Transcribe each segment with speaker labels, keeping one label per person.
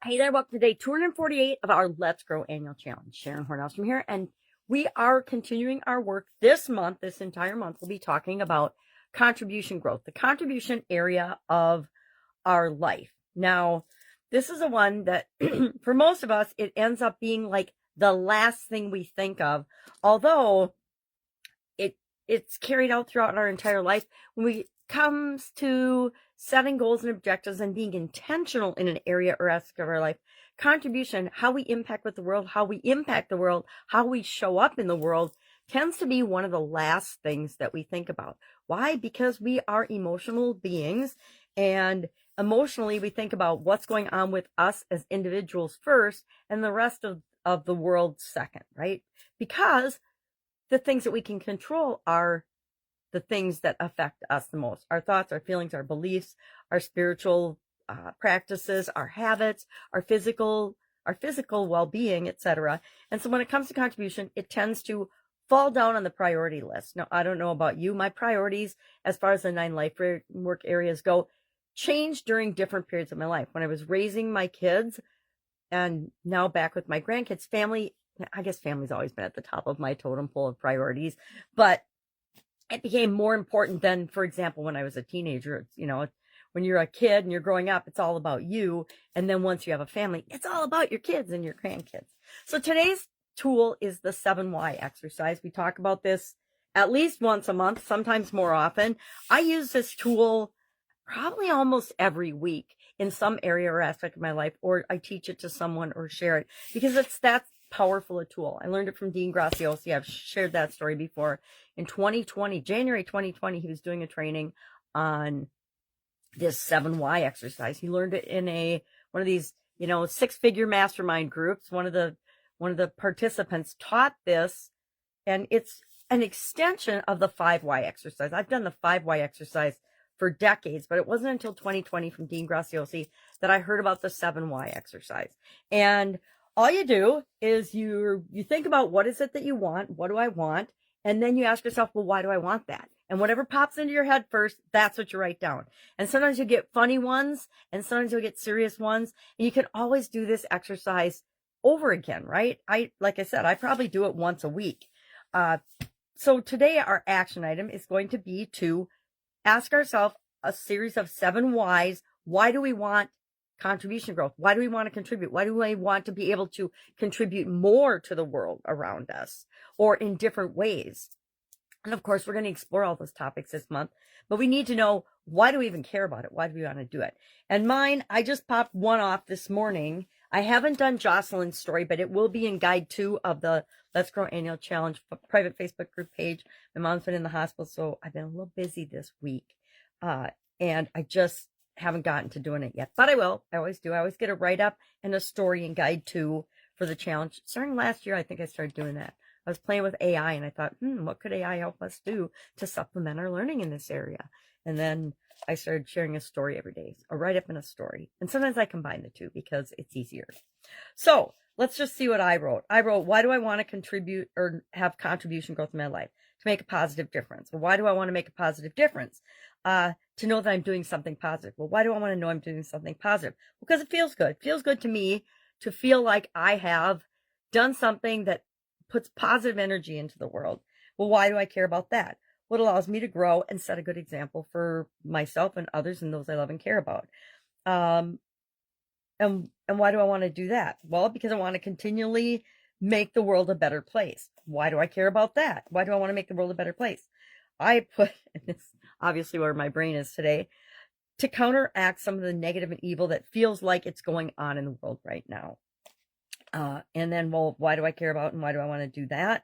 Speaker 1: Hey there, welcome to day 248 of our Let's Grow annual challenge. Sharon Horne-Ellstrom here, and we are continuing our work this month. This entire month, we'll be talking about contribution growth, the contribution area of our life. Now, this is a one that for most of us, it ends up being like the last thing we think of, although it's carried out throughout our entire life. When it comes to setting goals and objectives and being intentional in an area or aspect of our life, contribution, how we impact with the world, how we impact the world, how we show up in the world, tends to be one of the last things that we think about. Why? Because we are emotional beings, and emotionally we think about what's going on with us as individuals first and the rest of the world second, right? Because the things that we can control are the things that affect us the most. Our thoughts, our feelings, our beliefs, our spiritual practices, our habits, our physical well-being, etc. And so when it comes to contribution, it tends to fall down on the priority list. Now, I don't know about you. My priorities, as far as the 9 life work areas go, changed during different periods of my life. When I was raising my kids, and now back with my grandkids, family, I guess family's always been at the top of my totem pole of priorities, but it became more important than, for example, when I was a teenager. When you're a kid and you're growing up, it's all about you. And then once you have a family, it's all about your kids and your grandkids. So today's tool is the 7 why exercise. We talk about this at least once a month, sometimes more often. I use this tool probably almost every week in some area or aspect of my life, or I teach it to someone or share it because it's that powerful a tool. I learned it from Dean Graziosi. I've shared that story before. In 2020, January 2020, he was doing a training on this 7 why exercise. He learned it in one of these, 6-figure mastermind groups. One of the participants taught this, and it's an extension of the 5 why exercise. I've done the 5 why exercise for decades, but it wasn't until 2020 from Dean Graziosi that I heard about the 7 why exercise. And all you do is you think about what is it that you want, what do I want, and then you ask yourself, well, why do I want that? And whatever pops into your head first, that's what you write down. And sometimes you get funny ones, and sometimes you'll get serious ones, and you can always do this exercise over again, right? Like I said, I probably do it once a week. So today our action item is going to be to ask ourselves a series of 7 whys. Why do we want contribution growth? Why do we want to contribute? Why do we want to be able to contribute more to the world around us, or in different ways? And of course, we're going to explore all those topics this month, but we need to know, why do we even care about it? Why do we want to do it? And mine, I just popped one off this morning. I haven't done Jocelyn's story, but it will be in guide 2 of the Let's Grow Annual Challenge private Facebook group page. My mom's been in the hospital, so I've been a little busy this week. And I just haven't gotten to doing it yet, but I will. I always do. I always get a write-up and a story in guide 2 for the challenge. Starting last year, I think I started doing that. I was playing with AI, and I thought, what could AI help us do to supplement our learning in this area? And then I started sharing a story every day, a write-up and a story. And sometimes I combine the two because it's easier. So let's just see what I wrote. I wrote, why do I want to contribute or have contribution growth in my life? To make a positive difference. Well, why do I want to make a positive difference? To know that I'm doing something positive. Well, why do I want to know I'm doing something positive? Because it feels good. It feels good to me to feel like I have done something that puts positive energy into the world. Well, why do I care about that? Well, it allows me to grow and set a good example for myself and others and those I love and care about. And why do I want to do that? Well, because I want to continually make the world a better place. Why do I care about that? Why do I want to make the world a better place? I put, and this is obviously where my brain is today, to counteract some of the negative and evil that feels like it's going on in the world right now. And then, well, why do I care about and why do I want to do that?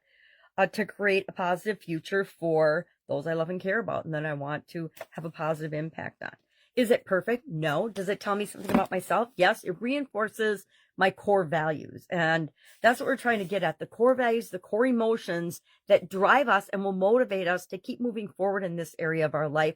Speaker 1: To create a positive future for those I love and care about, and then I want to have a positive impact on. Is it perfect? No. Does it tell me something about myself? Yes. It reinforces my core values. And that's what we're trying to get at. The core values, the core emotions that drive us and will motivate us to keep moving forward in this area of our life,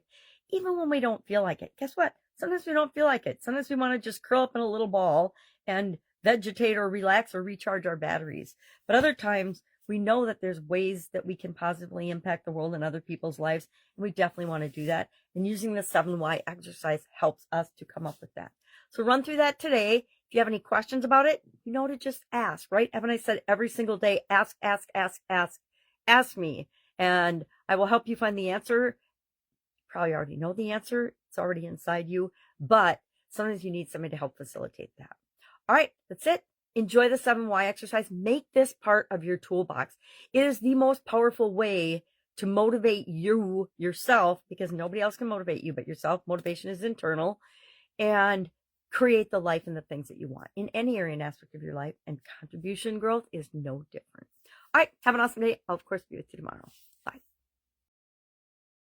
Speaker 1: even when we don't feel like it. Guess what? Sometimes we don't feel like it. Sometimes we want to just curl up in a little ball and vegetate or relax or recharge our batteries. But other times we know that there's ways that we can positively impact the world and other people's lives. And we definitely want to do that. And using the 7 why exercise helps us to come up with that. So run through that today. If you have any questions about it, you know to just ask, right? Haven't I said every single day, ask, ask, ask, ask, ask me, and I will help you find the answer. You probably already know the answer. It's already inside you, but sometimes you need somebody to help facilitate that. All right, that's it. Enjoy the 7 Why exercise. Make this part of your toolbox. It is the most powerful way to motivate you yourself, because nobody else can motivate you but yourself. Motivation is internal, and create the life and the things that you want in any area and aspect of your life. And contribution growth is no different. All right, have an awesome day. I'll, of course, be with you tomorrow.